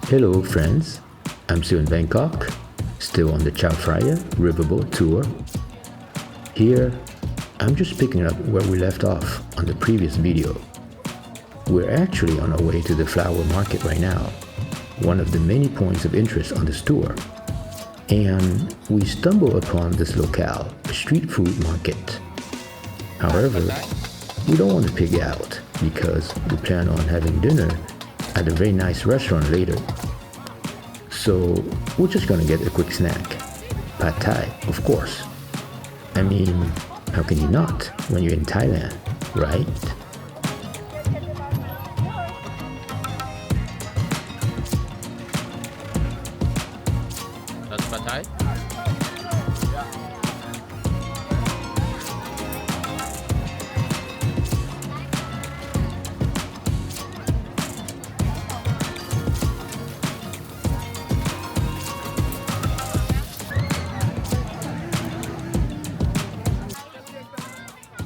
Hello friends, I'm still in Bangkok, still on the Chao Phraya riverboat tour. Here, I'm just picking up where we left off on the previous video. We're actually on our way to the flower market right now, one of the many points of interest on this tour. And we stumble upon this locale, a street food market. However, we don't want to pig out because we plan on having dinner at a very nice restaurant later. So we're just gonna get a quick snack. Pad Thai, of course. I mean, how can you not when you're in Thailand, right? That's Pad Thai?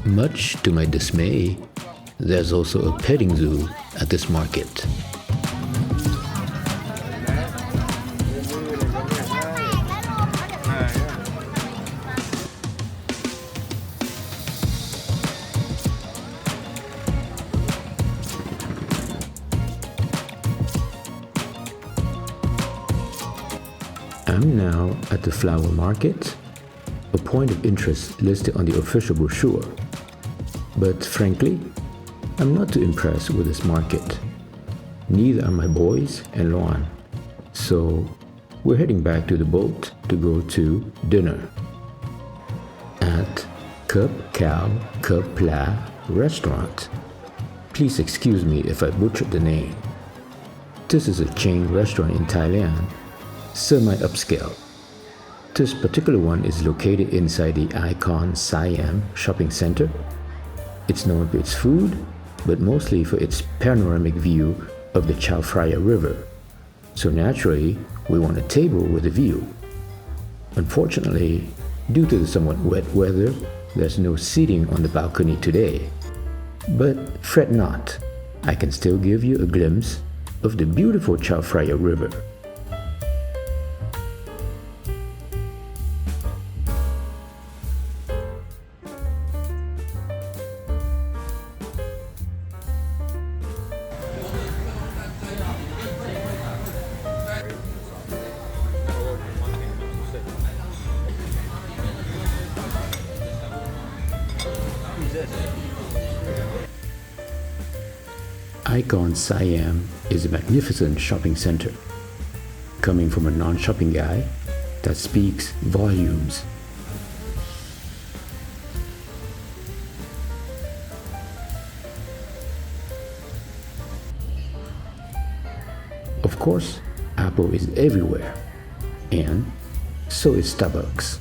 Much to my dismay, there's also a petting zoo at this market. I'm now at the flower market, a point of interest listed on the official brochure. But frankly, I'm not too impressed with this market. Neither are my boys and Luan. So we're heading back to the boat to go to dinner at Cup Cow Cup La restaurant. Please excuse me if I butchered the name. This is a chain restaurant in Thailand, semi-upscale. This particular one is located inside the icon Siam shopping center. It's known for its food, but mostly for its panoramic view of the Chao Phraya River. So naturally, we want a table with a view. Unfortunately, due to the somewhat wet weather, there's no seating on the balcony today. But fret not, I can still give you a glimpse of the beautiful Chao Phraya River. Icon Siam is a magnificent shopping center. Coming from a non-shopping guy, that speaks volumes. Of course, Apple is everywhere, and so is Starbucks.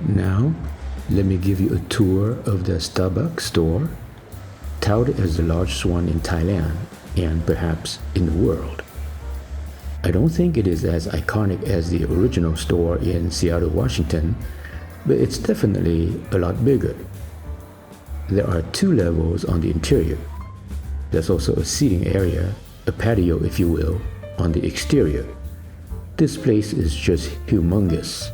Now, let me give you a tour of the Starbucks store, touted as the largest one in Thailand and perhaps in the world. I don't think it is as iconic as the original store in Seattle, Washington, but it's definitely a lot bigger. There are 2 levels on the interior. There's also a seating area, a patio if you will, on the exterior. This place is just humongous.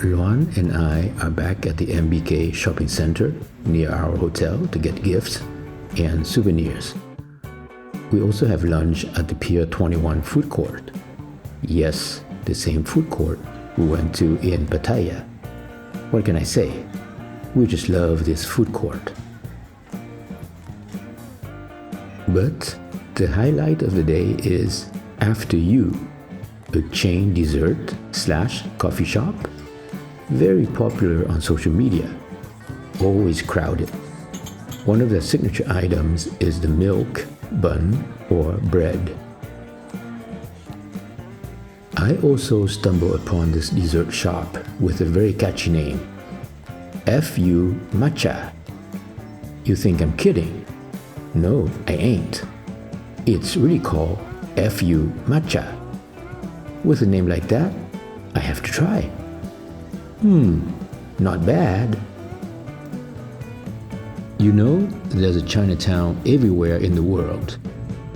Luan and I are back at the MBK shopping center near our hotel to get gifts and souvenirs. We also have lunch at the Pier 21 food court. Yes, the same food court we went to in Pattaya. What can I say? We just love this food court. But the highlight of the day is After You, a chain dessert/coffee shop, very popular on social media, always crowded. One of their signature items is the milk, bun, or bread. I also stumbled upon this dessert shop with a very catchy name, FU Matcha. You think I'm kidding? No, I ain't. It's really called FU Matcha. With a name like that, I have to try. Not bad. You know, there's a Chinatown everywhere in the world,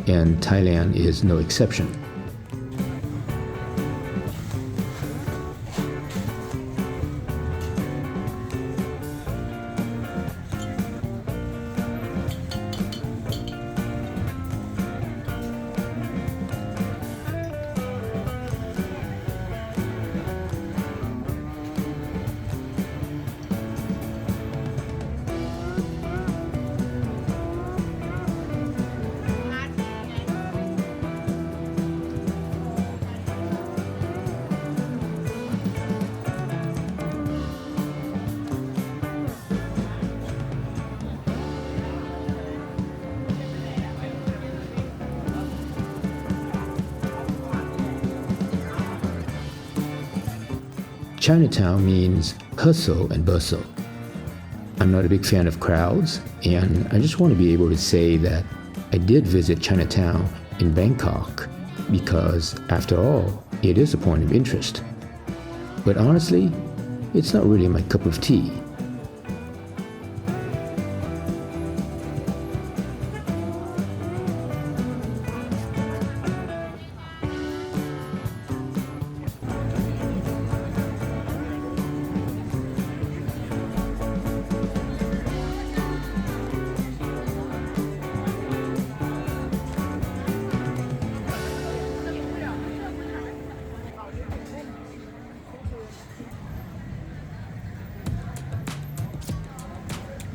and Thailand is no exception. Chinatown means hustle and bustle. I'm not a big fan of crowds, and I just want to be able to say that I did visit Chinatown in Bangkok because, after all, it is a point of interest. But honestly, it's not really my cup of tea.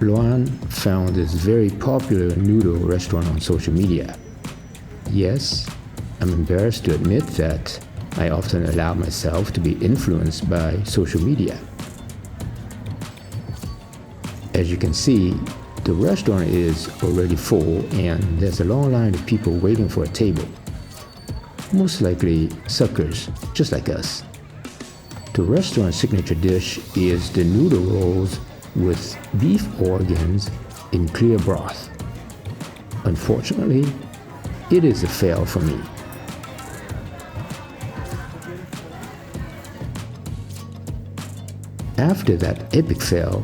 Luan found this very popular noodle restaurant on social media. Yes, I'm embarrassed to admit that I often allow myself to be influenced by social media. As you can see, the restaurant is already full and there's a long line of people waiting for a table. Most likely suckers, just like us. The restaurant's signature dish is the noodle rolls with beef organs in clear broth. Unfortunately, it is a fail for me. After that epic fail,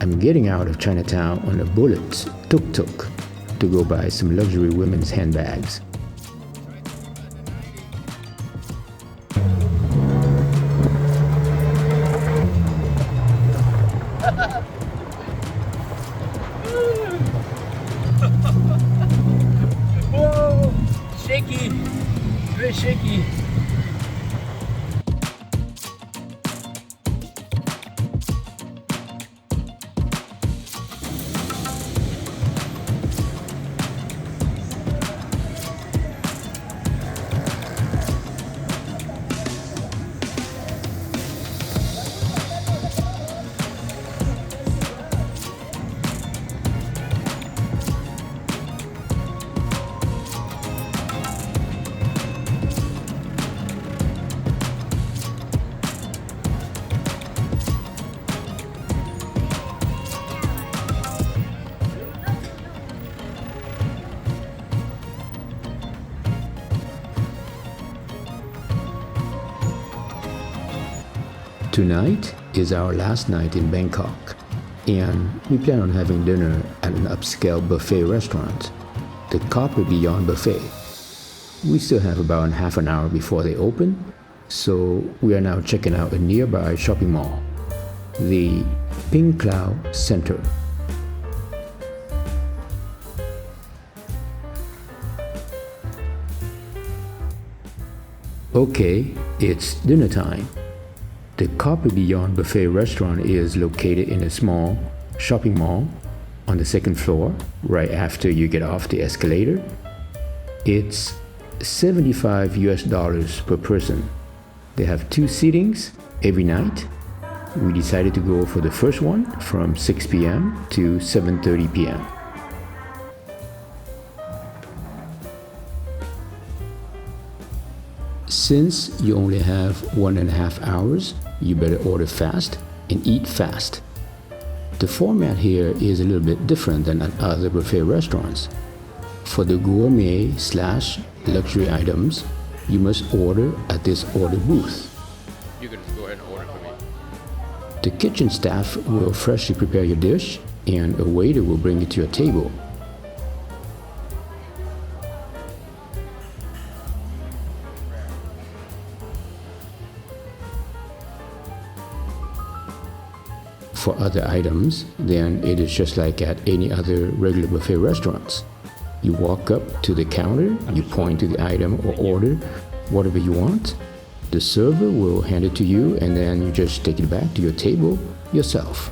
I'm getting out of Chinatown on a bullet tuk-tuk to go buy some luxury women's handbags. Whoa! Shaky! Very shaky. Tonight is our last night in Bangkok, and we plan on having dinner at an upscale buffet restaurant, the Copper Beyond Buffet. We still have about half an hour before they open, So we are now checking out a nearby shopping mall, the Pink Cloud Center. Okay, it's dinner time. The Carpe Beyond Buffet restaurant is located in a small shopping mall on the second floor, right after you get off the escalator. It's $75 per person. They have 2 seatings every night. We decided to go for the first one from 6 p.m. to 7:30 p.m. Since you only have 1.5 hours, you better order fast and eat fast. The format here is a little bit different than at other buffet restaurants. For the gourmet/luxury items, you must order at this order booth. You can just go ahead and order for me. The kitchen staff will freshly prepare your dish, and a waiter will bring it to your table. For other items, then it is just like at any other regular buffet restaurants. You walk up to the counter, you point to the item or order whatever you want. The server will hand it to you, and then you just take it back to your table yourself.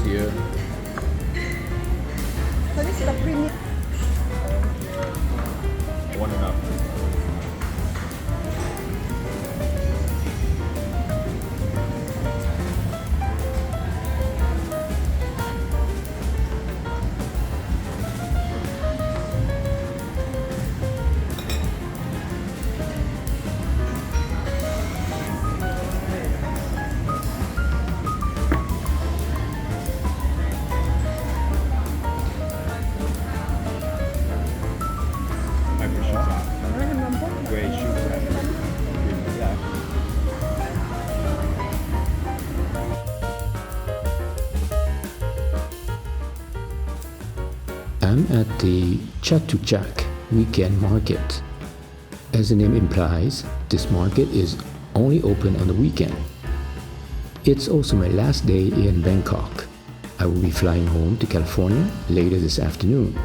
Here. So this is the premium. One enough. I'm at the Chatuchak weekend market. As the name implies, this market is only open on the weekend. It's also my last day in Bangkok. I will be flying home to California later this afternoon.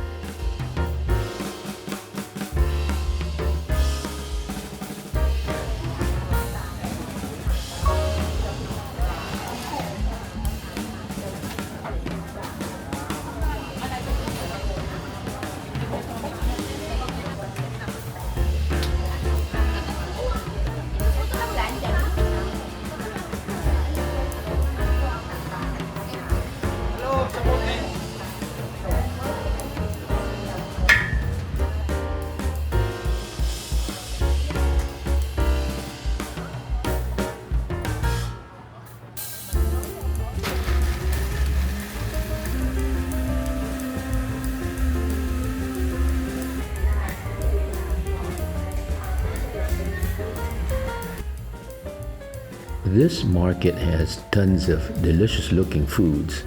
This market has tons of delicious looking foods.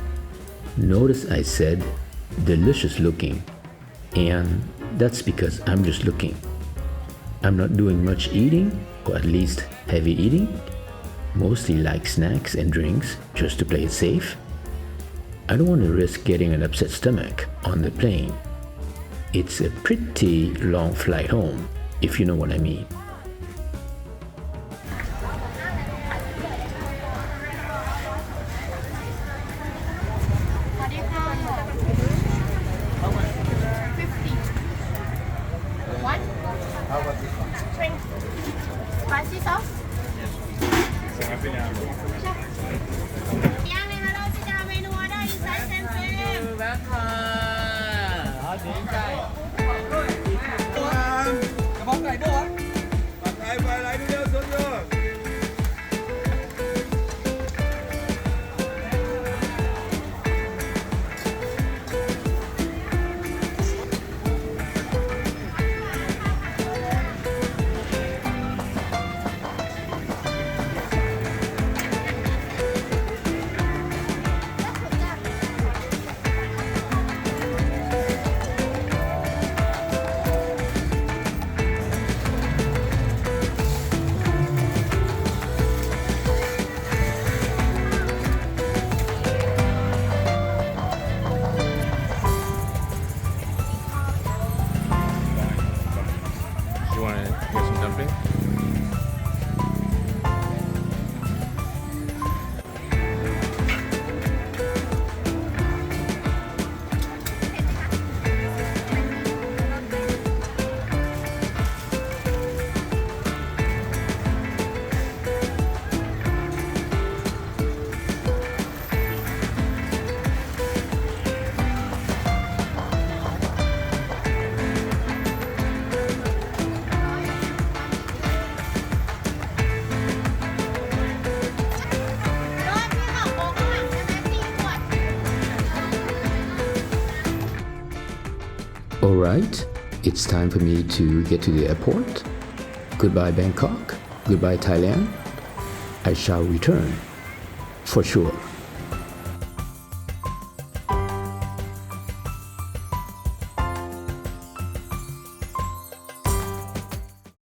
Notice I said delicious looking, and that's because I'm just looking. I'm not doing much eating, or at least heavy eating, mostly like snacks and drinks just to play it safe. I don't want to risk getting an upset stomach on the plane. It's a pretty long flight home, if you know what I mean. Spicy sauce? You want to get some dumpling? Alright, it's time for me to get to the airport. Goodbye Bangkok, goodbye Thailand. I shall return, for sure.